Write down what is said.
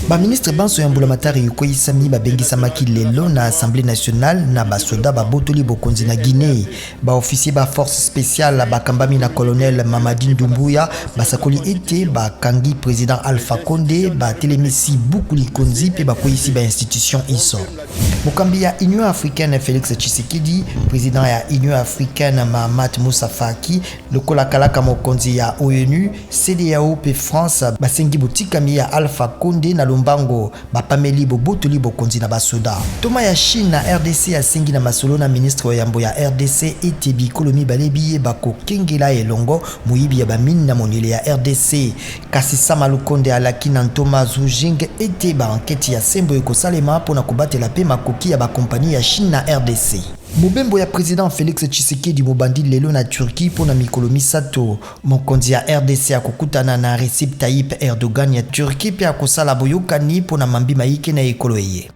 Ba ministre Banso ya Mbulamatari yukoyisami babengisamaki lelo na Assemblée nationale na basoda babotoli bokonzi na Guinée. Ba officier ba force spéciale bakambami na colonel Mamadi Doumbouya basakoli ete bakangi président Alpha Condé batelemisi bukuli konzi pe bakoyisi ba institution iso. Mokambi ya Union africaine Félix Tshisekedi, président ya Union africaine Mahamat Moussa Faki, lokola kalaka mokonzi ya ONU, CEDEAO pe France basengi botikami ya Alpha Condé na Lombango bapameli bobotoli bokonzi na basoda. Toma ya Chine na RDC asengi na masolo na ministre wa yambo ya RDC ete bikolo mibale biye bakokengela elongo muyibi ya bamine na monele ya RDC. Kasi Sama Lukonde alaki na Ntoma Zujing ete ba enquête ya sembo ekosalema pona kobatela pe makoki ya bakompani ya Chine na RDC. Mobembo ya président Félix Tshisekedi mobandi lelo na Turquie pona mikolo misato. Mokonzi ya RDC akokutana na Recep Tayyip Erdogan ya Turquie pe akosala boyokani pona mambi maike na ekolo eye.